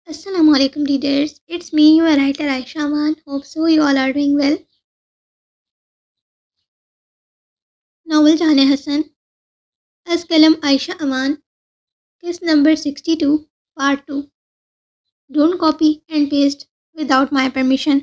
Assalamu alaikum readers. It's me, your writer Aisha Aman. Hope so you all are doing well. Novel Jane Hassan. As Kalam Aisha Aman. Case number 62, part 2. Don't copy and paste without my permission.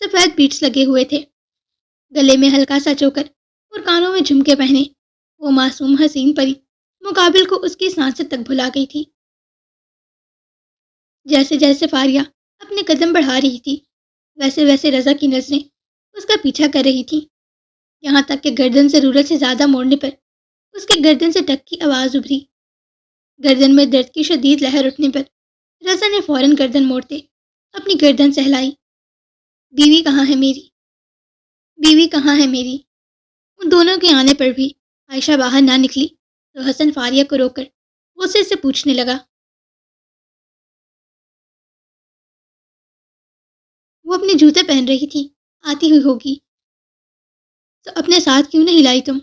سفید beats لگے ہوئے تھے، گلے میں ہلکا سا چوکر اور کانوں میں جھمکے پہنے وہ معصوم حسین پری مقابل کو اس کی سانسیں تک بھلا گئی تھی۔ جیسے جیسے فاریہ اپنے قدم بڑھا رہی تھی، ویسے ویسے رضا کی نظریں اس کا پیچھا کر رہی تھیں، یہاں تک کہ گردن ضرورت سے زیادہ موڑنے پر اس کے گردن سے ٹک کی آواز ابھری۔ گردن میں درد کی شدید لہر اٹھنے پر رضا نے فوراً گردن موڑتے اپنی گردن سہلائی۔ بیوی کہاں ہے میری؟ بیوی کہاں ہے میری؟ ان دونوں کے آنے پر بھی عائشہ باہر نہ نکلی تو حسن فاریہ کو روک کر غصے سے پوچھنے لگا، وہ اپنے جوتے پہن رہی تھی، آتی ہوئی ہوگی، تو اپنے ساتھ کیوں نہیں لائی تم؟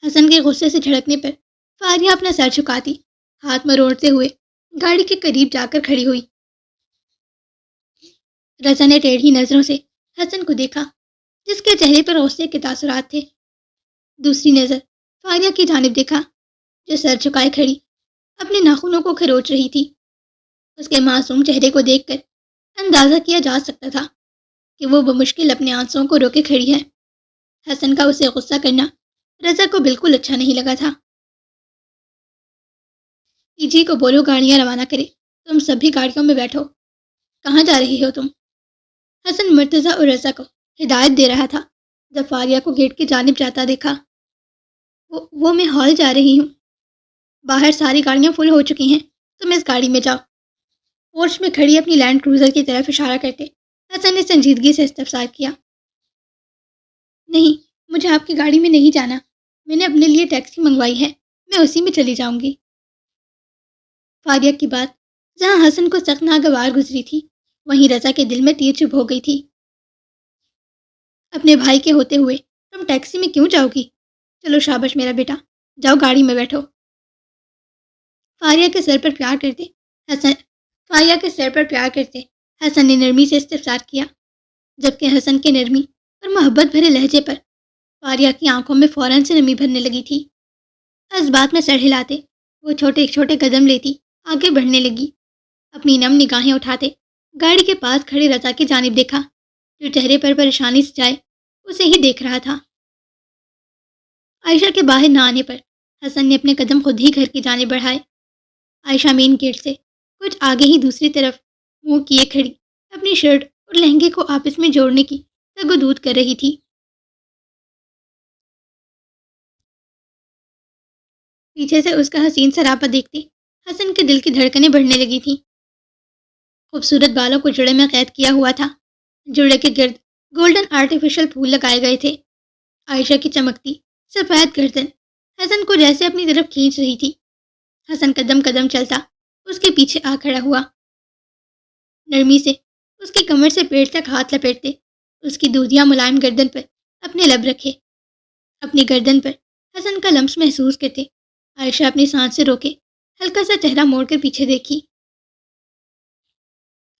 حسن کے غصے سے جھڑکنے پر فاریہ اپنا سر جھکاتی ہاتھ مروڑتے ہوئے گاڑی کے قریب جا کر کھڑی ہوئی۔ رضا نے ٹیڑھی نظروں سے حسن کو دیکھا، جس کے چہرے پر غصے کے تاثرات تھے۔ دوسری نظر فاریہ کی جانب دیکھا، جو سر جھکائے کھڑی اپنے ناخنوں کو کھروچ رہی تھی۔ اس کے معصوم چہرے کو دیکھ کر اندازہ کیا جا سکتا تھا کہ وہ بمشکل اپنے آنسوؤں کو روکے کھڑی ہے۔ حسن کا اسے غصہ کرنا رضا کو بالکل اچھا نہیں لگا تھا۔ پی جی کو بولو گاڑیاں روانہ کرے، تم سب بھی گاڑیوں میں بیٹھو۔ کہاں جا رہی ہو تم؟ حسن مرتضی اور رضا کو ہدایت دے رہا تھا جب فاریہ کو گیٹ کی جانب جاتا دیکھا۔ وہ میں ہال جا رہی ہوں، باہر ساری گاڑیاں فل ہو چکی ہیں، تم اس گاڑی میں جاؤ۔ پورچ میں کھڑی اپنی لینڈ کروزر کی طرف اشارہ کرتے حسن نے سنجیدگی سے استفسار کیا۔ نہیں، مجھے آپ کی گاڑی میں نہیں جانا، میں نے اپنے لیے ٹیکسی منگوائی ہے، میں اسی میں چلی جاؤں گی۔ فاریہ کی بات جہاں حسن کو سخت ناگوار گزری تھی، وہیں رضا کے دل میں تیر چبھ ہو گئی تھی۔ اپنے بھائی کے ہوتے ہوئے تم ٹیکسی میں کیوں جاؤ گی؟ چلو شاباش میرا بیٹا، جاؤ گاڑی میں بیٹھو۔ فاریہ کے سر پر پیار کرتے حسن نے نرمی سے استفسار کیا، جبکہ حسن کے نرمی اور محبت بھرے لہجے پر فاریہ کی آنکھوں میں فوراً سے نمی بھرنے لگی تھی۔ اس بات میں سر ہلاتے وہ چھوٹے چھوٹے قدم لیتی آگے بڑھنے لگی، اپنی نم نگاہیں اٹھاتے گاڑی کے پاس کھڑے رضا کی جانب دیکھا، جو چہرے پر پریشانی سے جائے اسے ہی دیکھ رہا تھا۔ عائشہ کے باہر نہ آنے پر حسن نے اپنے قدم خود ہی گھر کی جانب بڑھائے۔ عائشہ مین گیٹ سے کچھ آگے ہی دوسری طرف منہ کیے کھڑی اپنی شرٹ اور لہنگے کو آپس میں جوڑنے کی تگ و دود کر رہی تھی۔ پیچھے سے اس کا حسین سراپا دیکھتے حسن کے دل کی دھڑکنیں بڑھنے لگی تھیں۔ خوبصورت بالوں کو جڑے میں قید کیا ہوا تھا، جڑے کے گرد گولڈن آرٹیفیشل پھول لگائے گئے تھے۔ عائشہ کی چمکتی سفید گردن حسن کو جیسے اپنی طرف کھینچ رہی تھی۔ حسن قدم قدم چلتا اس کے پیچھے آ کھڑا ہوا، نرمی سے اس کی کمر سے پیٹ تک ہاتھ لپیٹتے اس کی دودھیا ملائم گردن پر اپنے لب رکھے۔ اپنی گردن پر حسن کا لمس محسوس کرتے عائشہ اپنی سانس سے روکے ہلکا سا چہرہ موڑ کر پیچھے دیکھی۔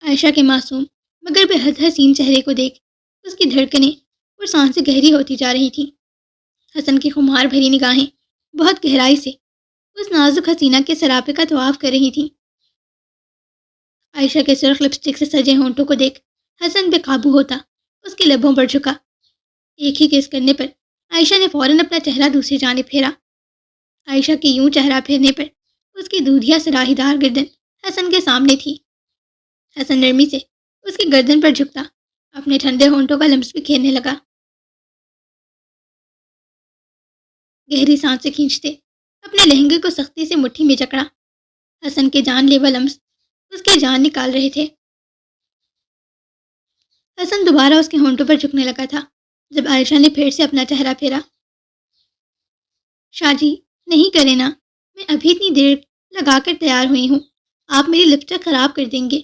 عائشہ کے معصوم مگر بے حد حسین چہرے کو دیکھ اس کی دھڑکنیں اور سانسیں گہری ہوتی جا رہی تھیں۔ حسن کی خمار بھری نگاہیں بہت گہرائی سے اس نازک حسینہ کے سراپے کا طواف کر رہی تھیں۔ عائشہ کے سرخ لپسٹک سے سجے ہونٹوں کو دیکھ حسن بے قابو ہوتا اس کے لبوں پر جھکا۔ ایک ہی کس کرنے پر عائشہ نے فوراً اپنا چہرہ دوسری جانب پھیرا۔ عائشہ کے یوں چہرہ پھیرنے پر اس کی دودھیا سراہی دار گردن حسن کے سامنے تھی۔ حسن نرمی سے اس کی گردن پر جھکتا اپنے ٹھنڈے ہونٹوں کا لمس بھی کھیلنے لگا۔ گہری سانسیں کھینچتے اپنے لہنگے کو سختی سے مٹھی میں جکڑا۔ حسن کے جان لیوا لمس اس کی جان نکال رہے تھے۔ حسن دوبارہ اس کے ہونٹوں پر جھکنے لگا تھا جب عائشہ نے پھر سے اپنا چہرہ پھیرا۔ شاہ جی نہیں کرے نا، میں ابھی اتنی دیر لگا کر تیار ہوئی ہوں، آپ میری لپسٹک خراب کر دیں گے۔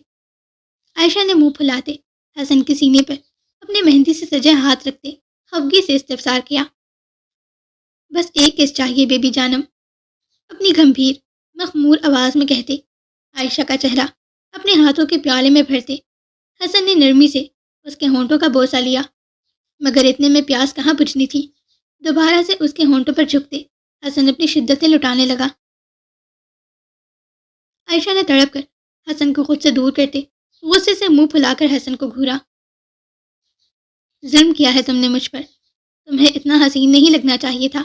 عائشہ نے منہ پھلاتے حسن کے سینے پر اپنے مہندی سے سجے ہاتھ رکھتے خفگی سے استفسار کیا۔ بس ایک کس چاہیے بیبی جانم، اپنی گھمبیر مخمور آواز میں کہتے عائشہ کا چہرہ اپنے ہاتھوں کے پیالے میں بھرتے حسن نے نرمی سے اس کے ہونٹوں کا بوسہ لیا، مگر اتنے میں پیاس کہاں بجھنی تھی۔ دوبارہ سے اس کے ہونٹوں پر جھکتے حسن اپنی شدتیں لٹانے لگا۔ عائشہ نے تڑپ کر حسن کو خود سے دور کرتے غصے سے منہ پھلا کر حسن کو گھورا۔ ظلم کیا ہے تم نے مجھ پر، تمہیں اتنا حسین نہیں لگنا چاہیے تھا۔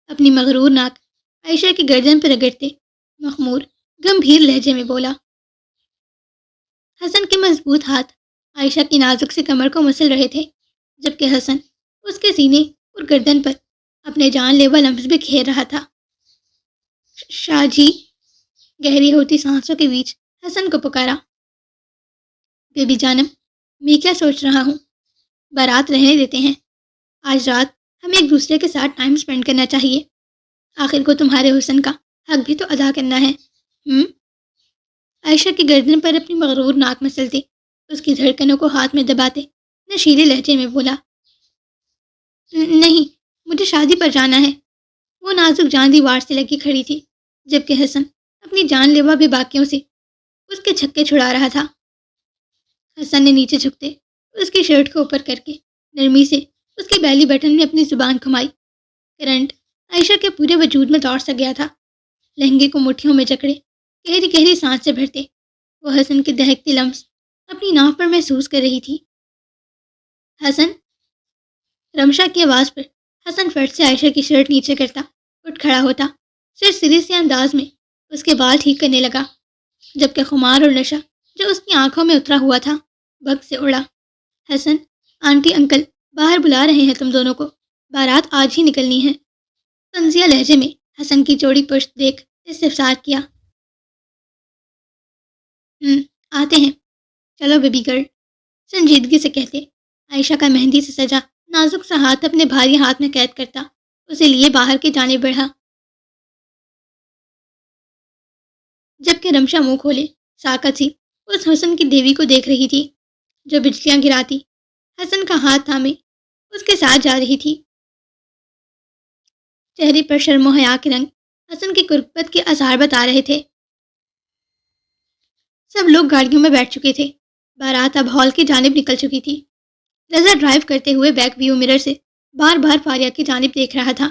اپنی مغرور ناک عائشہ کی گردن پر رگڑتے مخمور گمبھیر لہجے میں بولا۔ حسن کے مضبوط ہاتھ عائشہ کی نازک سی کمر کو مسل رہے تھے، جبکہ حسن اس کے سینے اور گردن پر اپنے جان لیوا لمس بھی کھیر رہا تھا۔ شاہ جی، گہری ہوتی سانسوں کے بیچ حسن کو پکارا۔ بیبی جانم، میں کیا سوچ رہا ہوں، بارات رہنے دیتے ہیں، آج رات ہمیں ایک دوسرے کے ساتھ ٹائم سپینڈ کرنا چاہیے، آخر کو تمہارے حسن کا حق بھی تو ادا کرنا ہے۔ عائشہ کی گردن پر اپنی مغرور ناک مسلتے، اس کی دھڑکنوں کو ہاتھ میں دباتے نشیلے لہجے میں بولا، نہیں، مجھے شادی پر جانا ہے۔ وہ نازک جان دیوار سے لگی کھڑی تھی، جبکہ حسن اپنی جان لیوا بے باکیوں سے اس کے چھکے چھڑا رہا تھا۔ حسن نے نیچے جھکتے اس کی شرٹ کو اوپر کر کے نرمی سے اس کے بیلی بٹن میں اپنی زبان گھمائی۔ کرنٹ عائشہ کے پورے وجود میں دوڑ سا گیا تھا۔ لہنگے کو مٹھیوں میں جکڑے گہری گہری سانس سے بھرتے وہ حسن کے دہکتے لمس اپنی ناف پر محسوس کر رہی تھی۔ حسن، رمشا کی آواز پر حسن فٹ سے عائشہ کی شرٹ نیچے کرتا اٹھ کھڑا ہوتا، سر سری سے انداز میں اس کے بال ٹھیک کرنے لگا، جبکہ خمار اور نشہ جو اس کی آنکھوں میں اترا ہوا تھا بھگ سے اڑا۔ حسن، آنٹی انکل باہر بلا رہے ہیں تم دونوں کو، بارات آج ہی نکلنی ہے۔ طنزیہ لہجے میں حسن کی چوڑی پشت دیکھ استفسار کیا۔ آتے ہیں، چلو بیبی گرل، سنجیدگی سے کہتے عائشہ کا مہندی سے سجا نازک سا ہاتھ اپنے بھاری ہاتھ میں قید کرتا اسے لیے باہر کی جانب بڑھا، جبکہ رمشا منہ کھولے ساکت سی اس حسن کی دیوی کو دیکھ رہی تھی جو بجلیاں گراتی حسن کا ہاتھ تھامے اس کے ساتھ جا رہی تھی۔ چہرے پر شرم و حیا کے رنگ حسن کی قربت کے آثار بتا رہے تھے۔ سب لوگ گاڑیوں میں بیٹھ چکے تھے، بارات اب ہال کی جانب نکل چکی تھی۔ رضا ڈرائیو کرتے ہوئے بیک ویو مرر سے بار بار فاریہ کی جانب دیکھ رہا تھا،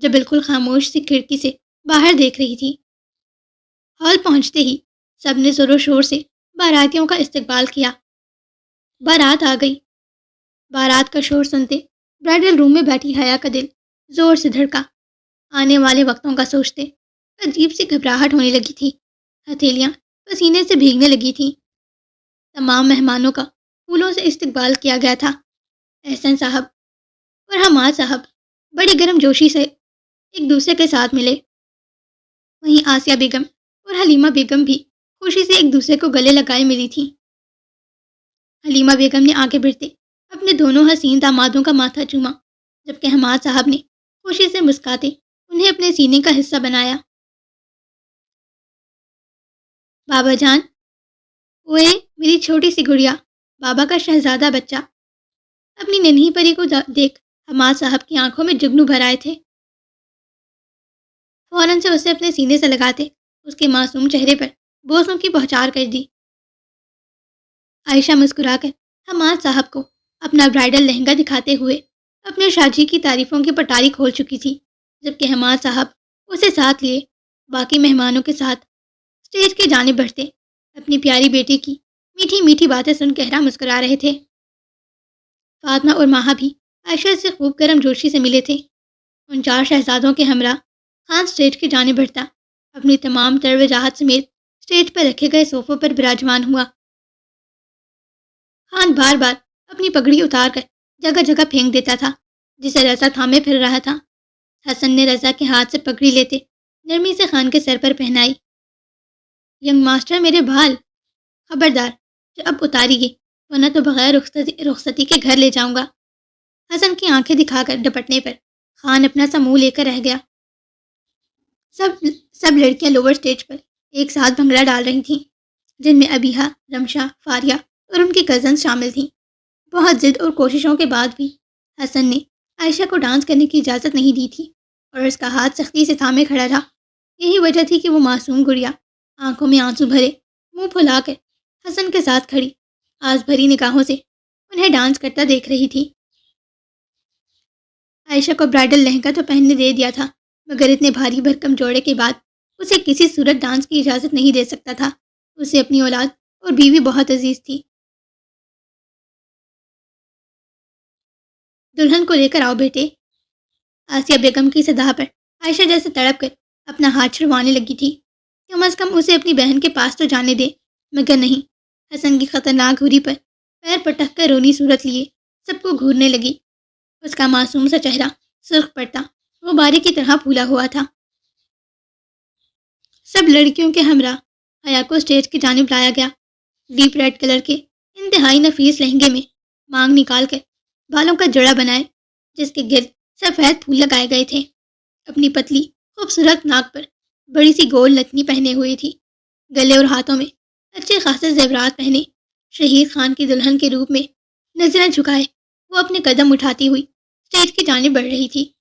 جو بالکل خاموش سی کھڑکی سے باہر دیکھ رہی تھی۔ ہال پہنچتے ہی سب نے زور و شور سے باراتیوں کا استقبال کیا۔ بارات آ گئی۔ بارات کا شور سنتے برائڈل روم میں بیٹھی حیا کا دل زور سے دھڑکا۔ آنے والے وقتوں کا سوچتے عجیب سی گھبراہٹ ہونے لگی تھی، ہتھیلیاں پسینے سے بھیگنے لگی تھیں۔ تمام مہمانوں کا پھولوں سے استقبال کیا گیا تھا۔ احسن صاحب اور حماد صاحب بڑی گرم جوشی سے ایک دوسرے کے ساتھ ملے، وہیں آسیہ بیگم اور حلیمہ بیگم بھی خوشی سے ایک دوسرے کو گلے لگائے ملی تھیں۔ حلیمہ بیگم نے آگے بڑھتے اپنے دونوں حسین دامادوں کا ماتھا چوما، جبکہ حماد صاحب نے خوشی سے مسکاتے انہیں اپنے سینے کا حصہ بنایا۔ بابا جان، اوئے میری چھوٹی سی گڑیا، بابا کا شہزادہ بچہ۔ اپنی ننھی پری کو دیکھ حماد صاحب کی آنکھوں میں جگنو بھر آئے تھے۔ فوراً سے اسے اپنے سینے سے لگاتے اس کے معصوم چہرے پر بوسوں کی بوچھار کر دی۔ عائشہ مسکرا کر حماد صاحب کو اپنا برائڈل لہنگا دکھاتے ہوئے اپنے شاجی کی تعریفوں کی پٹاری کھول چکی تھی، جبکہ حماد صاحب اسے ساتھ لیے باقی مہمانوں کے ساتھ اسٹیج کی جانب بڑھتے اپنی پیاری بیٹی کی میٹھی میٹھی باتیں سن گہرا مسکرا رہے تھے۔ فاطمہ اور ماہا بھی عائشہ سے خوب گرم جوشی سے ملے تھے۔ ان 4 شہزادوں کے ہمراہ خان اسٹیج کی جانب بڑھتا اپنی تمام تر وجاہت سمیت اسٹیج پر رکھے گئے صوفوں پر براجمان ہوا۔ خان بار بار اپنی پگڑی اتار کر جگہ جگہ پھینک دیتا تھا، جسے رضا تھامے پھر رہا تھا۔ حسن نے رضا کے ہاتھ سے پگڑی لیتے نرمی سے خان کے سر پر پہنائی۔ ینگ ماسٹر، میرے بال خبردار، جو اب اتاری گے ورنہ تو بغیر رخصتی کے گھر لے جاؤں گا۔ حسن کی آنکھیں دکھا کر ڈپٹنے پر خان اپنا سا منہ لے کر رہ گیا۔ سب لڑکیاں لوور اسٹیج پر ایک ساتھ بھنگڑا ڈال رہی تھیں، جن میں ابیحہ، رمشا، فاریہ اور ان کی کزنز شامل تھیں۔ بہت ضد اور کوششوں کے بعد بھی حسن نے عائشہ کو ڈانس کرنے کی اجازت نہیں دی تھی اور اس کا ہاتھ سختی سے تھامے کھڑا رہا۔ یہی وجہ تھی کہ وہ معصوم گڑیا آنکھوں میں آنسو بھرے منہ پھلا کر حسن کے ساتھ کھڑی آس بھری نگاہوں سے انہیں ڈانس کرتا دیکھ رہی تھی۔ عائشہ کو برائڈل لہنگا تو پہننے دے دیا تھا، مگر اتنے بھاری بھرکم جوڑے کے بعد اسے کسی صورت ڈانس کی اجازت نہیں دے سکتا تھا۔ اسے اپنی اولاد اور بیوی بہت عزیز تھی۔ دلہن کو لے کر آؤ بیٹے۔ آسیہ بیگم کی صدا پر عائشہ جیسے تڑپ کر اپنا ہاتھ چھڑوانے لگی تھی۔ کم از کم اسے اپنی بہن کے پاس تو جانے دے، مگر نہیں۔ حسن کی خطرناک گھوری پر پیر پٹک کر رونی صورت لیے سب کو گھورنے لگی۔ اس کا معصوم سا چہرہ سرخ پڑتا غبارے کی طرح پھولا ہوا تھا۔ سب لڑکیوں کے ہمراہ حیا کو اسٹیج کی جانب لایا گیا۔ ڈیپ ریڈ کلر کے انتہائی نفیس لہنگے میں مانگ نکال کر بالوں کا جڑا بنائے، جس کے گرد سفید پھول لگائے گئے تھے۔ اپنی پتلی خوبصورت ناک پر بڑی سی گول نتنی پہنے ہوئی تھی۔ گلے اور ہاتھوں میں اچھے خاصے زیورات پہنے شہید خان کی دلہن کے روپ میں نظریں جھکائے وہ اپنے قدم اٹھاتی ہوئی اسٹیج کی جانب بڑھ رہی تھی۔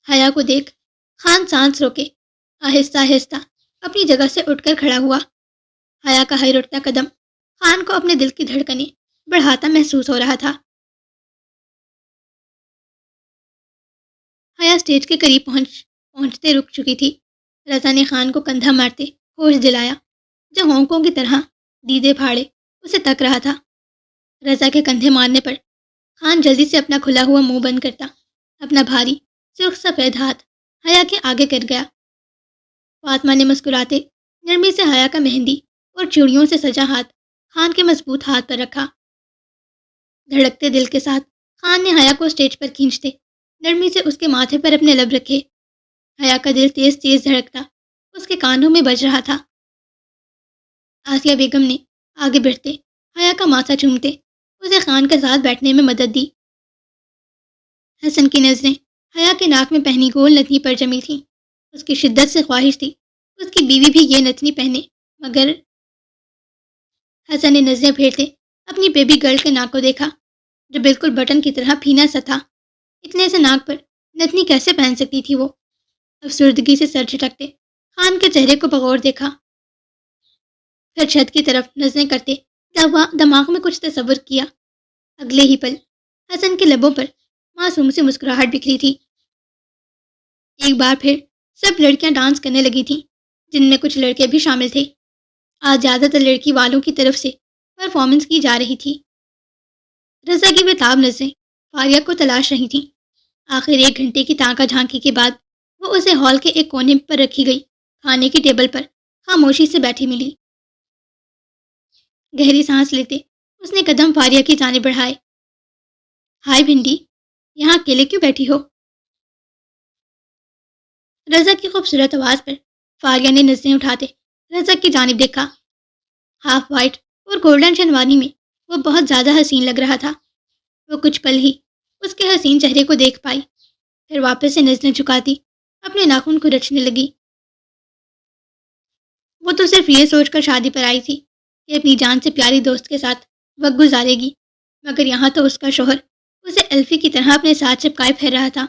حیا کو دیکھ خان سانس روکے آہستہ آہستہ اپنی جگہ سے اٹھ کر کھڑا ہوا۔ حیا کا ہر اٹھتا قدم خان کو اپنے دل کی دھڑکنیں بڑھاتا محسوس ہو رہا تھا۔ حیا اسٹیج کے قریب پہنچتے رک چکی تھی۔ رضا نے خان کو کندھا مارتے ہوش دلایا، جو ہونکوں کی طرح دیدے پھاڑے اسے تک رہا تھا۔ رضا کے کندھے مارنے پر خان جلدی سے اپنا کھلا ہوا منہ بند کرتا اپنا بھاری سرخ سفید ہاتھ حیا کے آگے کر گیا۔ فاطمہ نے مسکراتے نرمی سے حیا کا مہندی اور چوڑیوں سے سجا ہاتھ خان کے مضبوط ہاتھ پر رکھا۔ دھڑکتے دل کے ساتھ خان نے حیا کو اسٹیج پر کھینچتے نرمی سے اس کے ماتھے پر اپنے لب رکھے۔ حیا کا دل تیز تیز دھڑکتا اس کے کانوں میں بج رہا تھا۔ آسیہ بیگم نے آگے بڑھتے حیا کا ماتھا چومتے اسے خان کے ساتھ بیٹھنے میں مدد دی۔ حسن کی نظریں حیا کے ناک میں پہنی گول نتنی پر جمی تھیں۔ اس کی شدت سے خواہش تھی اس کی بیوی بھی یہ نتنی پہنے، مگر حسن نے نظریں پھیرتے اپنی بیبی گرل کے ناک کو دیکھا، جو بالکل بٹن کی طرح پھینا سا تھا۔ اتنے سے ناک پر نتنی کیسے پہن سکتی تھی وہ؟ افسردگی سے سر جھٹکتے خان کے چہرے کو بغور دیکھا، پھر چھت کی طرف نظریں کرتے دماغ میں کچھ تصور کیا۔ اگلے ہی پل حسن کے لبوں پر معصوم سی مسکراہٹ بکھری تھی۔ ایک بار پھر سب لڑکیاں ڈانس کرنے لگی تھیں، جن میں کچھ لڑکے بھی شامل تھے۔ آج زیادہ تر لڑکی والوں کی طرف سے پرفارمنس کی جا رہی تھی۔ رضا کی بےتاب نظریں فاریہ کو تلاش رہی تھیں۔ آخر 1 گھنٹے کی تانکا جھانکی کے بعد وہ اسے ہال کے ایک کونے پر رکھی گئی کھانے کی ٹیبل پر خاموشی سے بیٹھی ملی۔ گہری سانس لیتے اس نے قدم فاریہ کی جانب بڑھائے۔ ہائے بھنڈی، یہاں اکیلے کیوں بیٹھی ہو؟ رضا کی خوبصورت آواز پر فاریہ نے نظریں اٹھاتے رضا کی جانب دیکھا۔ ہاف وائٹ اور گولڈن شنوانی میں وہ بہت زیادہ حسین لگ رہا تھا۔ وہ کچھ پل ہی اس کے حسین چہرے کو دیکھ پائی، پھر واپس سے نظریں جھکاتی اپنے ناخن کو رچنے لگی۔ وہ تو صرف یہ سوچ کر شادی پر آئی تھی کہ اپنی جان سے پیاری دوست کے ساتھ وقت گزارے گی، مگر یہاں تو اس کا شوہر اسے الفی کی طرح اپنے ساتھ چپکائے پھر رہا تھا۔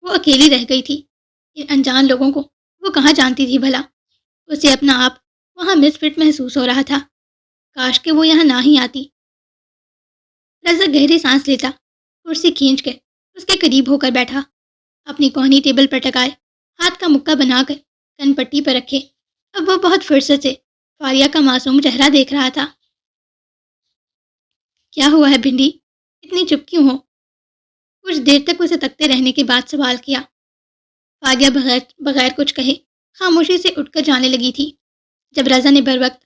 وہ اکیلی رہ گئی تھی۔ ان انجان لوگوں کو وہ کہاں جانتی تھی بھلا؟ اسے اپنا آپ وہاں مس فٹ محسوس ہو رہا تھا۔ کاش کہ وہ یہاں نہ ہی آتی۔ رضا گہری سانس لیتا کرسی کھینچ کر اس کے قریب ہو کر بیٹھا، اپنی کوہنی ٹیبل پر ٹکائے ہاتھ کا مکہ بنا کر کن پٹی پر رکھے۔ اب وہ بہت فرصت سے فاریہ کا معصوم چہرہ دیکھ رہا تھا۔ کیا ہوا ہے بھنڈی، اتنی چپ کیوں ہو؟ کچھ دیر تک اسے تکتے رہنے کے بعد سوال کیا۔ فاریہ بغیر کچھ کہے خاموشی سے اٹھ کر جانے لگی تھی، جب رضا نے بر وقت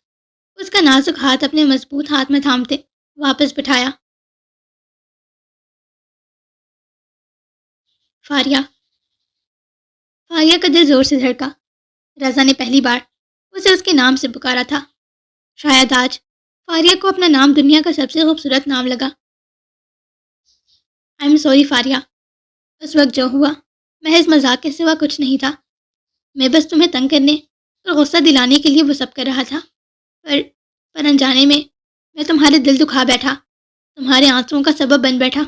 اس کا نازک ہاتھ اپنے مضبوط ہاتھ میں تھامتے واپس بٹھایا۔ فاریہ کا دل زور سے دھڑکا۔ رضا نے پہلی بار اسے اس کے نام سے پکارا تھا۔ شاید آج فاریہ کو اپنا نام دنیا کا سب سے خوبصورت نام لگا۔ آئی ایم سوری فاریہ، اس وقت جو ہوا محض مذاق کے سوا کچھ نہیں تھا۔ میں بس تمہیں تنگ کرنے اور غصہ دلانے کے لیے وہ سب کر رہا تھا، پر انجانے میں تمہارے دل دکھا بیٹھا، تمہارے آنسوؤں کا سبب بن بیٹھا۔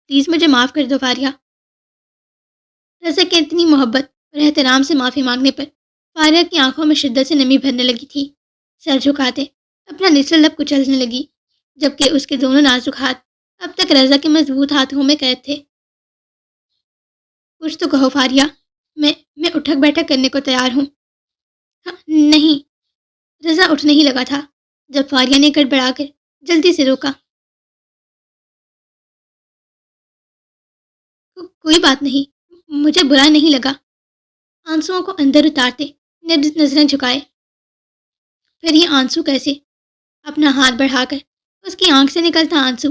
پلیز مجھے معاف کر دو فاریہ۔ رضا کے اتنی محبت اور احترام سے معافی مانگنے پر فاریہ کی آنکھوں میں شدت سے نمی بھرنے لگی تھی۔ سر جھکاتے اپنا نچلا لب کچلنے لگی، جبکہ اس کے دونوں نازک ہاتھ اب تک رضا کے مضبوط ہاتھوں میں قید تھے۔ کچھ تو کہو فاریہ، میں اٹھک بیٹھک کرنے کو تیار ہوں۔ نہیں، رضا اٹھنے ہی لگا تھا جب فاریہ نے گڑبڑا کر جلدی سے روکا۔ کوئی بات نہیں، مجھے برا نہیں لگا۔ آنسوؤں کو اندر اتارتے نظریں جھکائے۔ پھر یہ آنسو کیسے؟ اپنا ہاتھ بڑھا کر اس کی آنکھ سے نکلتا آنسو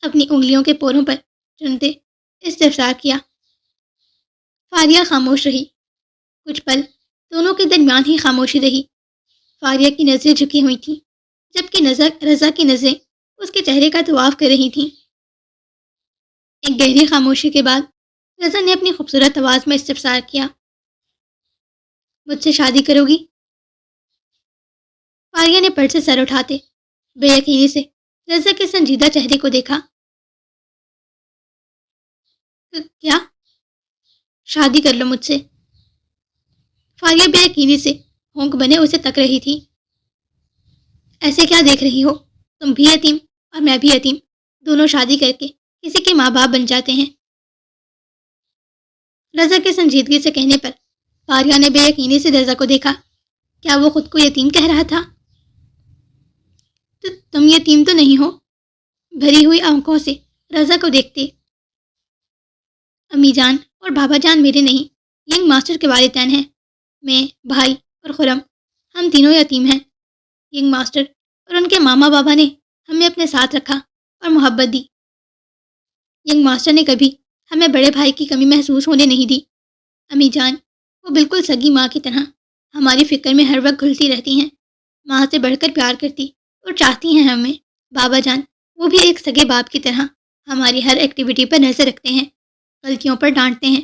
اپنی انگلیوں کے پوروں پر چنتے استفسار کیا۔ فاریہ خاموش رہی۔ کچھ پل دونوں کے درمیان ہی خاموشی رہی۔ فاریہ کی نظریں جھکی ہوئی تھیں، جبکہ رضا کی نظریں اس کے چہرے کا طواف کر رہی تھیں۔ ایک گہری خاموشی کے بعد رضا نے اپنی خوبصورت آواز میں استفسار کیا، مجھ سے شادی کرو گی؟ فاریہ نے پٹ سے سر اٹھاتے بے یقینی سے رضا کے سنجیدہ چہرے کو دیکھا۔ کیا؟ شادی کر لو مجھ سے۔ فاریہ بے یقینی سے ہونک بنے اسے تک رہی تھی۔ ایسے کیا دیکھ رہی ہو؟ تم بھی یتیم اور میں بھی یتیم، دونوں شادی کر کے کسی کے ماں باپ بن جاتے ہیں۔ رضا کے سنجیدگی سے کہنے پر فاریہ نے بے یقینی سے رضا کو دیکھا۔ کیا وہ خود کو یتیم کہہ رہا تھا؟ تم یتیم تو نہیں ہو؟ بھری ہوئی آنکھوں سے رضا کو دیکھتے۔ امی جان اور بابا جان میرے نہیں، ینگ ماسٹر کے والدین ہیں۔ میں، بھائی اور خرم، ہم تینوں یتیم ہیں۔ ینگ ماسٹر اور ان کے ماما بابا نے ہمیں اپنے ساتھ رکھا اور محبت دی۔ ینگ ماسٹر نے کبھی ہمیں بڑے بھائی کی کمی محسوس ہونے نہیں دی۔ امی جان وہ بالکل سگی ماں کی طرح ہماری فکر میں ہر وقت گھلتی رہتی ہیں، ماں سے بڑھ کر پیار کرتی اور چاہتی ہیں ہمیں۔ بابا جان وہ بھی ایک سگے باپ کی طرح ہماری ہر ایکٹیویٹی پر نظر رکھتے ہیں، غلطیوں پر ڈانٹتے ہیں،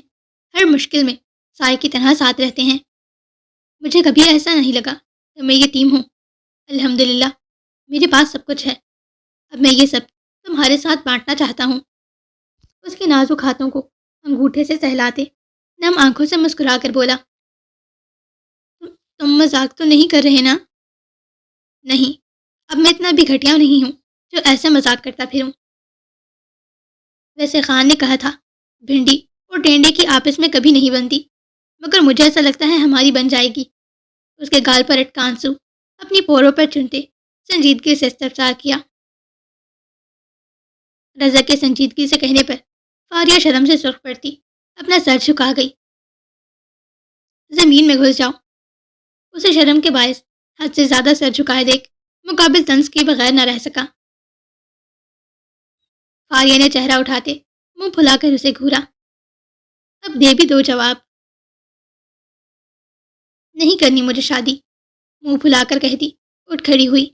ہر مشکل میں سائے کی طرح ساتھ رہتے ہیں۔ مجھے کبھی ایسا نہیں لگا کہ میں یتیم ہوں۔ الحمدللہ میرے پاس سب کچھ ہے۔ اب میں یہ سب تمہارے ساتھ بانٹنا چاہتا ہوں۔ اس کے نازک ہاتھوں کو انگوٹھے سے سہلاتے نم آنکھوں سے مسکرا کر بولا، تم مذاق تو نہیں کر رہے نا؟ نہیں، اب میں اتنا بھی گھٹیا نہیں ہوں جو ایسے مذاق کرتا پھروں۔ ویسے خان نے کہا تھا بھنڈی اور ٹینڈے کی آپس میں کبھی نہیں بنتی، مگر مجھے ایسا لگتا ہے ہماری بن جائے گی۔ اس کے گال پر اٹکا آنسو اپنی پوروں پر چنتے سنجیدگی سے استفسار کیا۔ رضا کے سنجیدگی سے کہنے پر فاریہ شرم سے سرخ پڑتی اپنا سر جھکا گئی۔ زمین میں گھس جاؤ۔ اسے شرم کے باعث حد سے زیادہ سر جھکائے دیکھ مقابل طنز کے بغیر نہ رہ سکا۔ فاریہ نے چہرہ اٹھاتے منہ پھلا کر اسے گھورا۔ اب دے بھی دو جواب۔ نہیں کرنی مجھے شادی، منہ پھلا کر کہتی اٹھ کھڑی ہوئی۔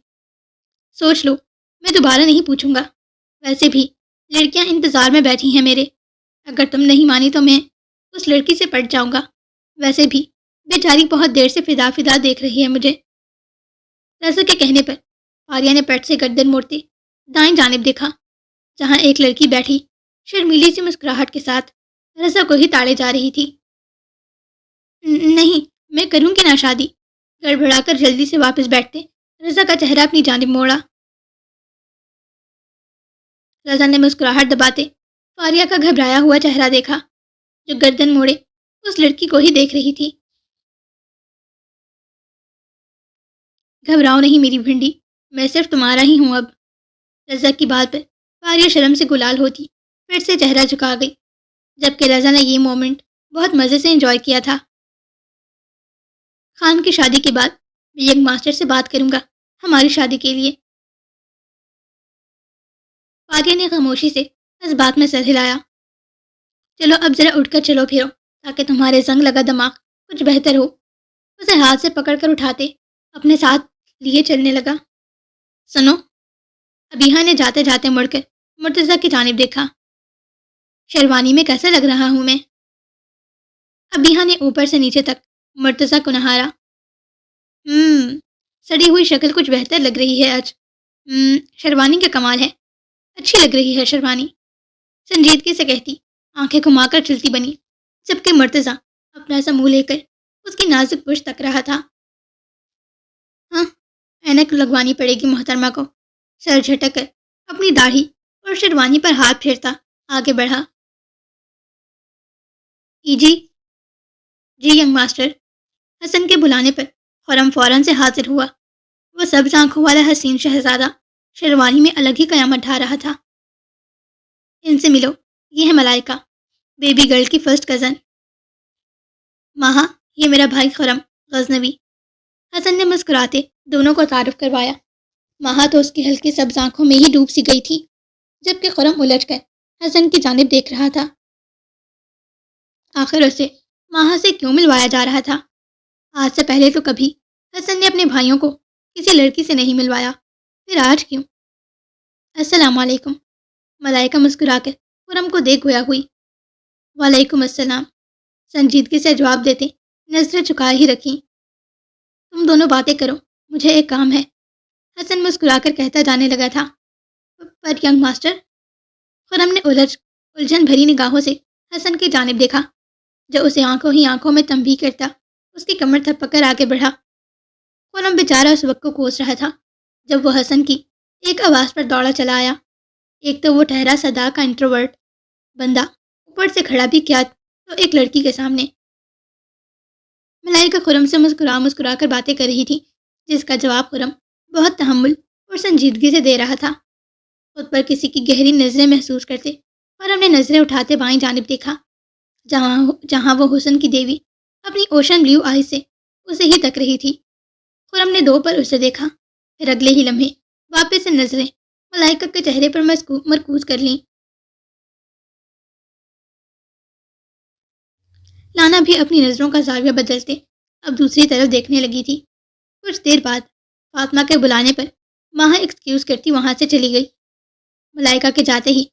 سوچ لو، میں دوبارہ نہیں پوچھوں گا۔ ویسے بھی لڑکیاں انتظار میں بیٹھی ہیں میرے، اگر تم نہیں مانی تو میں اس لڑکی سے پٹ جاؤں گا۔ ویسے بھی بیچاری بہت دیر سے فدا فدا دیکھ رہی ہے مجھے۔ رضا کے کہنے پر فاریہ نے پٹ سے گردن موڑتے دائیں جانب دیکھا، جہاں ایک لڑکی بیٹھی شرمیلی سی مسکراہٹ کے ساتھ رضا کو ہی تاڑے جا رہی تھی۔ نہیں، میں کروں گی نہ شادی، گڑبڑا کر جلدی سے واپس بیٹھتے رضا کا چہرہ اپنی جانب موڑا۔ رضا نے مسکراہٹ دباتے فاریہ کا گھبرایا ہوا چہرہ دیکھا، جو گردن موڑے اس لڑکی کو ہی دیکھ رہی تھی۔ گھبراؤ نہیں میری بھنڈی، میں صرف تمہارا ہی ہوں اب۔ رضا کی بات پر فاریہ شرم سے گلال ہوتی پھر سے چہرہ جھکا گئی، جبکہ رضا نے یہ مومنٹ بہت مزے سے انجوائے کیا تھا۔ خان کی شادی کے بعد میں ینگ ماسٹر سے بات کروں گا ہماری شادی کے لیے۔ فاریہ نے خاموشی سے اس بات میں سر ہلایا۔ چلو اب ذرا اٹھ کر چلو پھرو تاکہ تمہارے زنگ لگا دماغ کچھ بہتر ہو۔ اسے ہاتھ سے پکڑ کر اٹھاتے اپنے ساتھ لیے چلنے لگا۔ سنو، ابیہا نے جاتے جاتے مڑ کر مرتضیٰ کی جانب دیکھا۔ شیروانی میں کیسا لگ رہا ہوں میں؟ ابیہا نے اوپر سے نیچے تک مرتضیٰ کو نہارا۔ سڑی ہوئی شکل کچھ بہتر لگ رہی ہے آج۔ شیروانی کا کمال ہے، اچھی لگ رہی ہے شیروانی، سنجیدگی سے کہتی آنکھیں گھما کر چلتی بنی، جبکہ مرتضیٰ اپنا سا منہ لے کر اس کی نازک پشت تک رہا تھا۔ ہاں، اینک لگوانی پڑے گی محترمہ کو۔ سر جھٹک کر اپنی داڑھی اور شیروانی پر ہاتھ پھیرتا آگے بڑھا۔ جی ینگ ماسٹر۔ حسن کے بلانے پر خرم فوراً سے حاضر ہوا۔ وہ سبز آنکھوں والا حسین شہزادہ شیروانی میں الگ ہی قیامت ڈھا رہا تھا۔ ان سے ملو، یہ ہے ملائکہ، بیبی گرل کی فرسٹ کزن. ماہا، یہ میرا بھائی خرم غزنوی. حسن نے مسکراتے دونوں کو تعارف کروایا. ماہا تو اس کی ہلکی سبز آنکھوں میں ہی ڈوب سی گئی تھی، جبکہ خرم الجھ کر حسن کی جانب دیکھ رہا تھا. آخر اسے ماہا سے کیوں ملوایا جا رہا تھا؟ آج سے پہلے تو کبھی حسن نے اپنے بھائیوں کو کسی لڑکی سے نہیں ملوایا، پھر آج کیوں؟ السلام علیکم. ملائکہ مسکرا کر خرم کو دیکھ گویا ہوئی. وعلیکم السلام. سنجیدگی سے جواب دیتے نظریں چکا ہی رکھی. تم دونوں باتیں کرو، مجھے ایک کام ہے. حسن مسکرا کر کہتا جانے لگا تھا. پر ینگ ماسٹر. خرم نے الجھن بھری نگاہوں سے حسن کی جانب دیکھا، جو اسے آنکھوں ہی آنکھوں میں تنبیہ کرتا اس کی کمر تھپک کر آگے بڑھا. خرم بیچارہ اس وقت کو کوس رہا تھا جب وہ حسن کی ایک آواز پر دوڑا چلا آیا. ایک تو وہ ٹھہرا صدا کا انٹروورٹ بندہ، اوپر سے کھڑا بھی کیا تو ایک لڑکی کے سامنے. ملائکہ خرم سے مسکرا مسکرا کر باتیں کر رہی تھی، جس کا جواب خرم بہت تحمل اور سنجیدگی سے دے رہا تھا. خود پر کسی کی گہری نظریں محسوس کرتے خرم نے نظریں اٹھاتے بائیں جانب دیکھا، جہاں وہ حسن کی دیوی اپنی اوشن بلیو آئی سے اسے ہی تک رہی تھی. خرم نے دو پر اسے دیکھا، پھر اگلے ہی لمحے واپس سے نظریں ملائکہ کے چہرے پر مرکوز کر لیں. لانا بھی اپنی نظروں کا زاویہ بدلتے اب دوسری طرف دیکھنے لگی تھی. کچھ دیر بعد فاطمہ کے بلانے پر ماہا ایکسکیوز کرتی وہاں سے چلی گئی. ملائکہ کے جاتے ہی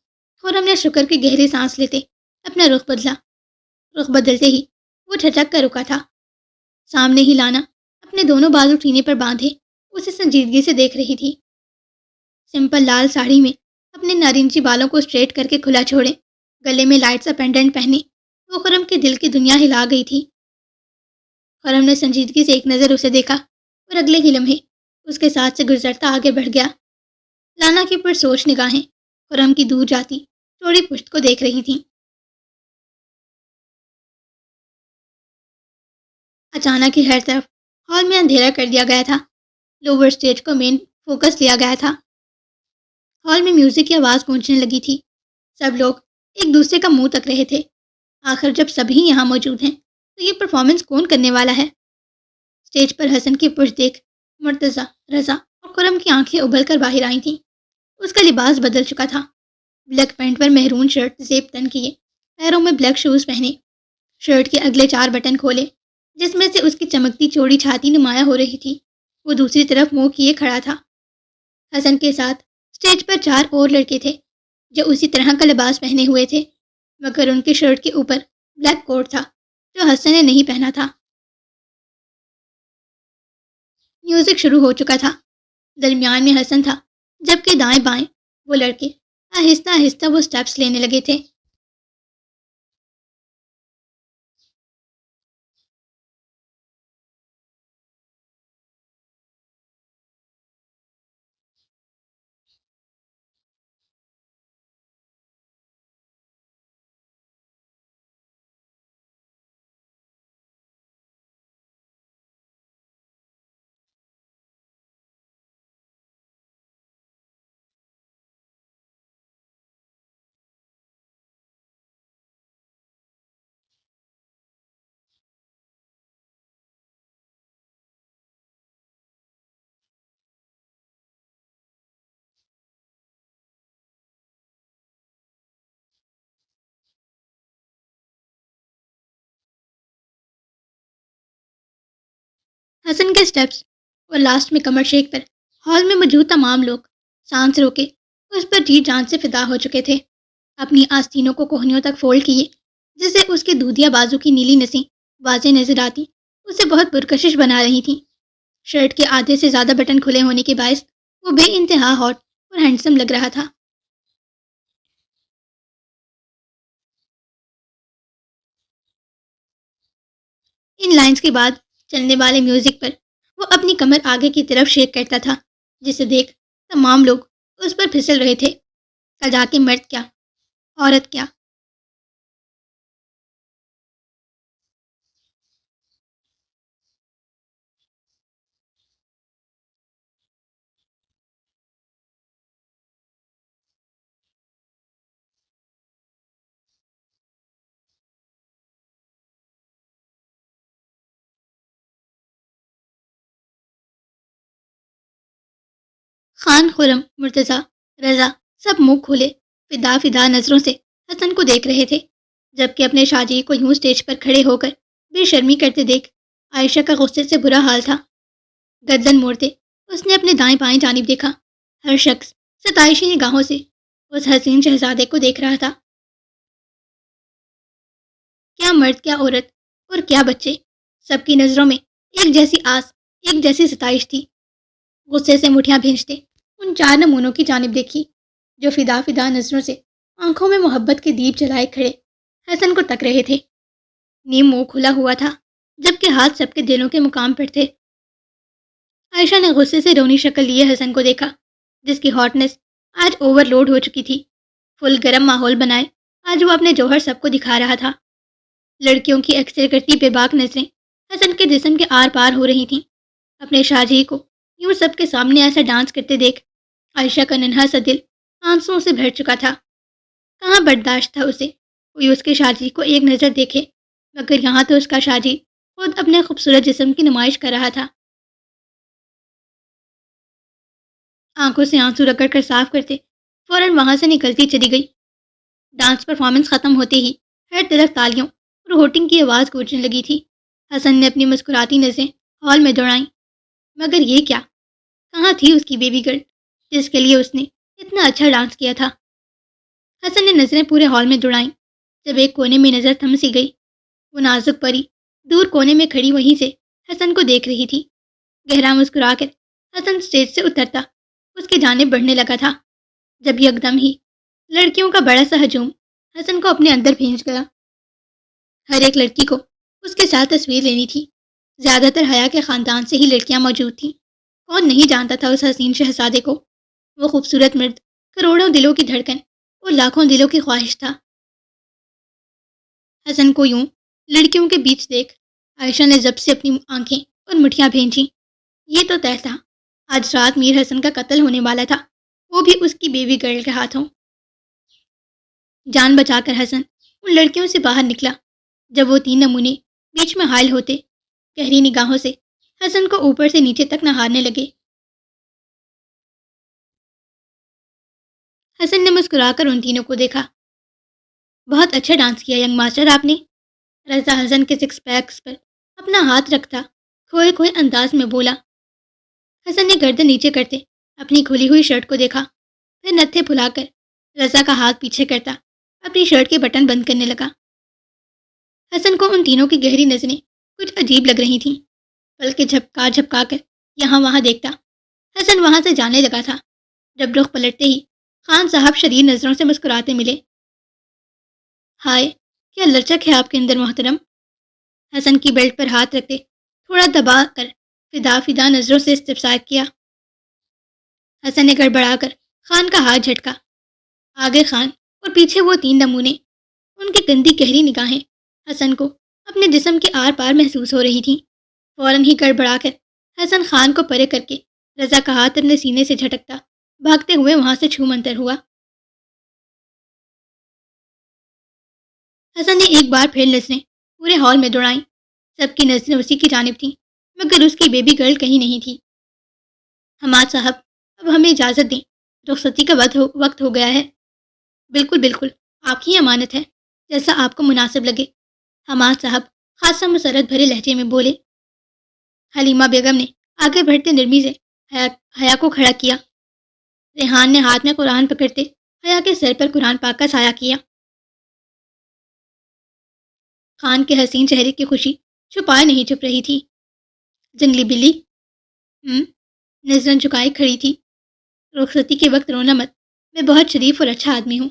خرم نے شکر کی گہری سانس لیتے اپنا رخ بدلا. رخ بدلتے ہی وہ جھٹک کر رکا تھا. سامنے ہی لانا اپنے دونوں بازو سینے پر باندھے اسے سنجیدگی سے دیکھ رہی تھی. سمپل لال ساڑی میں اپنے نارنجی بالوں کو اسٹریٹ کر کے کھلا چھوڑے، گلے میں لائٹ سا پینڈنٹ پہنے وہ خرم کے دل کی دنیا ہلا گئی تھی. خرم نے سنجیدگی سے ایک نظر اسے دیکھا اور اگلے ہی لمحے اس کے ساتھ سے گزرتا آگے بڑھ گیا. لانا کی پرسوچ نگاہیں خرم کی دور جاتی چوڑی پشت کو دیکھ رہی تھیں. اچانک ہی ہر طرف ہال میں اندھیرا کر دیا گیا تھا. لوور اسٹیج کو مین فوکس لیا گیا تھا. ہال میں میوزک کی آواز گونجنے لگی تھی. سب لوگ ایک دوسرے کا منہ تک رہے تھے. آخر جب سبھی یہاں موجود ہیں تو یہ پرفارمنس کون کرنے والا ہے؟ اسٹیج پر حسن کی پشت دیکھ مرتضی، رضا اور خرم کی آنکھیں ابھر کر باہر آئی تھیں. اس کا لباس بدل چکا تھا. بلیک پینٹ پر مہرون شرٹ زیب تن کیے، پیروں میں بلیک شوز پہنے، شرٹ کے اگلے 4 بٹن کھولے جس میں سے اس کی چمکتی چوڑی چھاتی نمایاں ہو رہی تھی. وہ دوسری طرف منہ کیے کھڑا تھا. حسن کے ساتھ اسٹیج پر 4 اور لڑکے تھے جو اسی طرح کا لباس پہنے ہوئے تھے، مگر ان کے شرٹ کے اوپر بلیک کوٹ تھا جو حسن نے نہیں پہنا تھا. میوزک شروع ہو چکا تھا. درمیان میں حسن تھا، جبکہ دائیں بائیں وہ لڑکے آہستہ آہستہ وہ سٹیپس لینے لگے تھے. حسن کے سٹیپس اور لاسٹ میں کمر شیک پر ہال میں موجود تمام لوگ سانس روکے اس پر جی جان سے فدا ہو چکے تھے. اپنی آستینوں کو کوہنیوں تک فولڈ کیے، جس سے اس کے دودھیا بازو کی نیلی نسیں واضح نظر آتی اسے بہت پرکشش بنا رہی تھیں. شرٹ کے آدھے سے زیادہ بٹن کھلے ہونے کے باعث وہ بے انتہا ہاٹ اور ہینڈسم لگ رہا تھا. ان لائنز کے بعد چلنے والے میوزک پر وہ اپنی کمر آگے کی طرف شیک کرتا تھا، جسے دیکھ تمام لوگ اس پر پھسل رہے تھے. سجا کے مرد کیا، عورت کیا. خان، خرم، مرتضی، رضا سب منہ کھولے فدا فدا نظروں سے حسن کو دیکھ رہے تھے، جبکہ اپنے شاہجی کو یوں اسٹیج پر کھڑے ہو کر بے شرمی کرتے دیکھ عائشہ کا غصے سے برا حال تھا۔ گردن موڑتے اس نے اپنے دائیں بائیں جانب دیکھا۔ ہر شخص ستائشی نگاہوں سے اس حسین شہزادے کو دیکھ رہا تھا۔ کیا مرد، کیا عورت اور کیا بچے، سب کی نظروں میں ایک جیسی آس، ایک جیسی ستائش تھی۔ غصے سے مٹھیاں بھینجتے ان چار نمونوں کی جانب دیکھی جو فدا فدا نظروں سے آنکھوں میں محبت کے دیپ جلائے کھڑے حسن کو تک رہے تھے۔ نیم منہ کھلا ہوا تھا، جبکہ ہاتھ سب کے دلوں کے مقام پر تھے۔ عائشہ نے غصے سے رونی شکل لیے حسن کو دیکھا، جس کی ہاٹنس آج اوور لوڈ ہو چکی تھی۔ فل گرم ماحول بنائے آج وہ اپنے جوہر سب کو دکھا رہا تھا۔ لڑکیوں کی اکثر کرتی بے باک نظریں حسن کے جسم کے آر پار ہو رہی تھیں۔ اپنے شاہجی کو یوں سب کے سامنے ایسا ڈانس کرتے دیکھ عائشہ کا ننھا سا دل آنسوؤں سے بھر چکا تھا۔ کہاں برداشت تھا اسے کوئی اس کے شاہجی کو ایک نظر دیکھے، مگر یہاں تو اس کا شاہجی خود اپنے خوبصورت جسم کی نمائش کر رہا تھا۔ آنکھوں سے آنسو رگڑ کر صاف کرتے فوراً وہاں سے نکلتی چلی گئی۔ ڈانس پرفارمنس ختم ہوتے ہی ہر طرف تالیوں اور ہوٹنگ کی آواز گونجنے لگی تھی۔ حسن نے اپنی مسکراتی نظریں ہال میں دوڑائیں، مگر یہ کیا؟ کہاں تھی اس کی بیبی گرل جس کے لیے اس نے اتنا اچھا ڈانس کیا تھا؟ حسن نے نظریں پورے ہال میں دوڑائیں، جب ایک کونے میں نظر تھم سی گئی۔ وہ نازک پری دور کونے میں کھڑی وہیں سے حسن کو دیکھ رہی تھی۔ گہرا مسکرا کر حسن اسٹیج سے اترتا اس کی جانب بڑھنے لگا تھا، جب یکدم ہی لڑکیوں کا بڑا سا ہجوم حسن کو اپنے اندر بھینچ گیا۔ ہر ایک لڑکی کو اس کے ساتھ تصویر لینی تھی۔ زیادہ تر حیا کے خاندان سے ہی لڑکیاں موجود تھیں۔ کون نہیں جانتا تھا اس حسین شہزادے کو؟ وہ خوبصورت مرد کروڑوں دلوں کی دھڑکن اور لاکھوں دلوں کی خواہش تھا۔ حسن کو یوں لڑکیوں کے بیچ دیکھ عائشہ نے ضبط سے اپنی آنکھیں اور مٹھیاں بھینچیں۔ یہ تو طے تھا، آج رات میر حسن کا قتل ہونے والا تھا، وہ بھی اس کی بیوی گرل کے ہاتھوں۔ جان بچا کر حسن ان لڑکیوں سے باہر نکلا۔ جب وہ تین نمونے بیچ میں حائل ہوتے، گہری نگاہوں سے حسن کو اوپر سے نیچے تک نہارنے لگے۔ حسن نے مسکرا کر ان تینوں کو دیکھا۔ بہت اچھا ڈانس کیا ینگ ماسٹر آپ نے۔ رضا حسن کے سکس پیکس پر اپنا ہاتھ رکھتا کھوئے کھوئے انداز میں بولا۔ حسن نے گردن نیچے کرتے اپنی کھلی ہوئی شرٹ کو دیکھا، پھر نتھے پھلا کر رضا کا ہاتھ پیچھے کرتا اپنی شرٹ کے بٹن بند کرنے لگا۔ حسن کو ان تینوں کی گہری نظریں کچھ عجیب لگ رہی تھیں، بلکہ جھپکا جھپکا کر یہاں وہاں دیکھتا حسن وہاں سے جانے لگا تھا، جب رخ پلٹتے ہی خان صاحب شریر نظروں سے مسکراتے ملے۔ ہائے، کیا لچک ہے آپ کے اندر محترم۔ حسن کی بیلٹ پر ہاتھ رکھتے تھوڑا دبا کر فدا فدا نظروں سے استفسار کیا۔ حسن نے گڑبڑا کر خان کا ہاتھ جھٹکا۔ آگے خان اور پیچھے وہ تین نمونے، ان کی گندی گہری نگاہیں حسن کو اپنے جسم کے آر پار محسوس ہو رہی تھیں۔ فوراً ہی گڑبڑا کر حسن خان کو پرے کر کے رضا کا ہاتھ اپنے سینے سے جھٹکتا بھاگتے ہوئے وہاں سے چھو منتر ہوا۔ حسن نے ایک بار پھر نظریں پورے ہال میں دوڑائیں، سب کی نظریں اسی کی جانب تھیں، مگر اس کی بیبی گرل کہیں نہیں تھی۔ حماد صاحب، اب ہمیں اجازت دیں، رخصتی کا وقت ہو گیا ہے۔ بالکل بالکل، آپ کی امانت ہے، جیسا آپ کو مناسب لگے، حماد صاحب خاصا مسرت بھرے لہجے میں بولے۔ حلیمہ بیگم نے آگے بڑھتے نرمی سے حیا کو کھڑا کیا۔ ریحان نے ہاتھ میں قرآن پکڑتے حیا کے سر پر قرآن پاک کا سایہ کیا۔ خان کے حسین چہرے کی خوشی چھپائے نہیں چھپ رہی تھی۔ جنگلی بلی نظریں جھکائے کھڑی تھی۔ رخصتی کے وقت رونا مت، میں بہت شریف اور اچھا آدمی ہوں،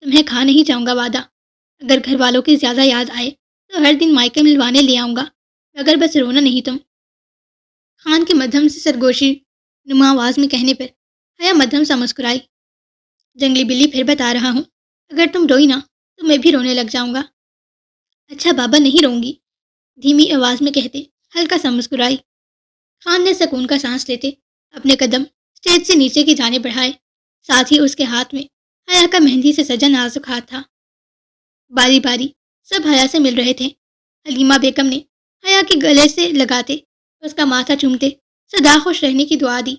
تمہیں کھا نہیں جاؤں گا وعدہ۔ اگر گھر والوں کی زیادہ یاد آئے تو ہر دن مائکے ملوانے لے آؤں گا، مگر بس رونا نہیں تم۔ خان کے مدھم سے سرگوشی نما آواز میں کہنے پر حیا مدھم سا مسکرائی۔ جنگلی بلی، پھر بتا رہا ہوں، اگر تم روئی نا تو میں بھی رونے لگ جاؤں گا۔ اچھا بابا، نہیں رہوں گی، دھیمی آواز میں کہتے ہلکا سا مسکرائی۔ خان نے سکون کا سانس لیتے اپنے قدم اسٹیج سے نیچے کی جانب بڑھائے، ساتھ ہی اس کے ہاتھ میں حیا کا مہندی سے سجا نازک ہاتھ تھا۔ باری باری سب حیا سے مل رہے تھے۔ حلیمہ بیگم نے حیا کے گلے سے لگاتے اس کا ماتھا چومتے سدا خوش رہنے کی دعا دی۔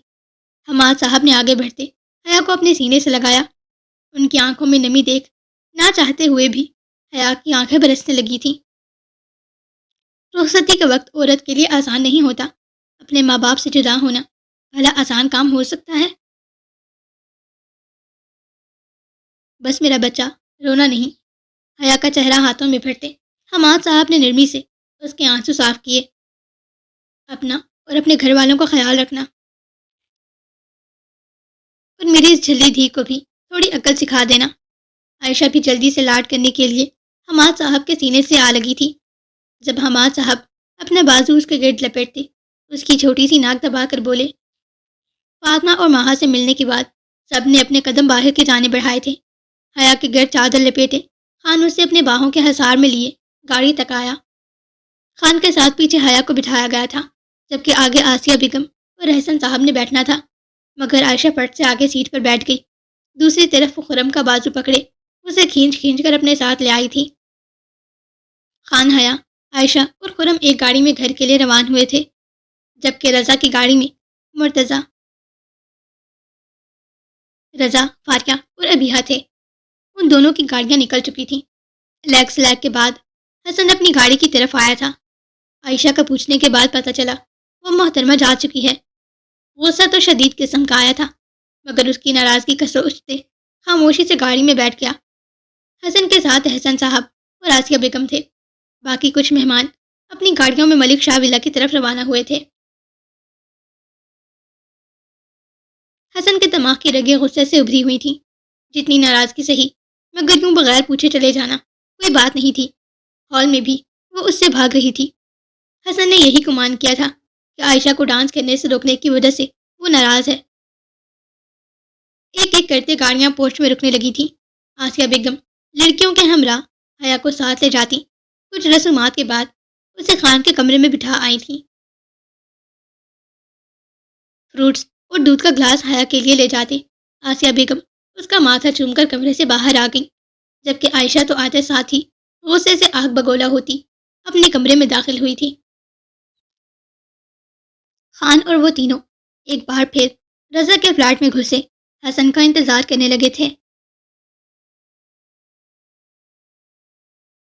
حماد صاحب نے آگے بڑھتے حیا کو اپنے سینے سے لگایا۔ ان کی آنکھوں میں نمی دیکھ نہ چاہتے ہوئے بھی حیا کی آنکھیں برسنے لگی تھیں۔ رخصتی کا وقت عورت کے لیے آسان نہیں ہوتا۔ اپنے ماں باپ سے جدا ہونا بھلا آسان کام ہو سکتا ہے؟ بس میرا بچہ، رونا نہیں۔ حیا کا چہرہ ہاتھوں میں پھٹتے حماد صاحب نے نرمی سے اس کے آنسو صاف کیے۔ اپنا اور اپنے گھر والوں کا خیال رکھنا، اور میری اس جھلی دھی کو بھی تھوڑی عقل سکھا دینا۔ عائشہ بھی جلدی سے لاڈ کرنے کے لیے حماد صاحب کے سینے سے آ لگی تھی۔ جب حماد صاحب اپنا بازو اس کے گرد لپیٹتے، اس کی چھوٹی سی ناک دبا کر بولے۔ فاطمہ اور ماہا سے ملنے کے بعد سب نے اپنے قدم باہر کی جانب بڑھائے تھے۔ حیا کے گرد چادر لپیٹے خان اسے اپنے باہوں کے حصار میں لیے گاڑی تک آیا۔ خان کے ساتھ پیچھے حیا کو بٹھایا گیا تھا، جبکہ آگے آسیہ بیگم اور احسن صاحب نے بیٹھنا تھا، مگر عائشہ پٹ سے آگے سیٹ پر بیٹھ گئی۔ دوسری طرف وہ خرم کا بازو پکڑے اسے کھینچ کھینچ کر اپنے ساتھ لے آئی تھی۔ خان، حیا، عائشہ اور خرم ایک گاڑی میں گھر کے لیے روان ہوئے تھے، جبکہ رضا کی گاڑی میں مرتضیٰ، رضا، فاریہ اور ابیہا تھے۔ ان دونوں کی گاڑیاں نکل چکی تھیں۔ لیگ سلیگ کے بعد حسن اپنی گاڑی کی طرف آیا تھا۔ عائشہ کا پوچھنے کے بعد پتہ چلا وہ محترمہ جا چکی ہے۔ غصہ تو شدید قسم کا آیا تھا، مگر اس کی ناراضگی کا سوچتے خاموشی سے گاڑی میں بیٹھ گیا۔ حسن کے ساتھ احسن صاحب اور آسیہ بیگم تھے۔ باقی کچھ مہمان اپنی گاڑیوں میں ملک شاہ ولا کی طرف روانہ ہوئے تھے۔ حسن کے دماغ کی رگیں غصے سے ابھری ہوئی تھیں۔ جتنی ناراضگی سہی، مگر یوں بغیر پوچھے چلے جانا کوئی بات نہیں تھی۔ ہال میں بھی وہ اس سے بھاگ رہی تھی۔ حسن نے یہی گمان کیا تھا کہ عائشہ کو ڈانس کرنے سے روکنے کی وجہ سے وہ ناراض ہے۔ ایک ایک کرتے گاڑیاں پوسٹ میں رکنے لگی تھیں۔ آسیہ بیگم لڑکیوں کے ہمراہ حیا کو ساتھ لے جاتی کچھ رسومات کے بعد اسے خان کے کمرے میں بٹھا آئی تھیں۔ فروٹس اور دودھ کا گلاس حیا کے لیے لے جاتے آسیہ بیگم اس کا ماتھا چوم کر کمرے سے باہر آ گئی، جبکہ عائشہ تو آتے ساتھ ہی غصے سے آگ بگولا ہوتی اپنے کمرے میں داخل ہوئی تھی۔ خان اور وہ تینوں ایک بار پھر رضا کے فلیٹ میں گھسے حسن کا انتظار کرنے لگے تھے۔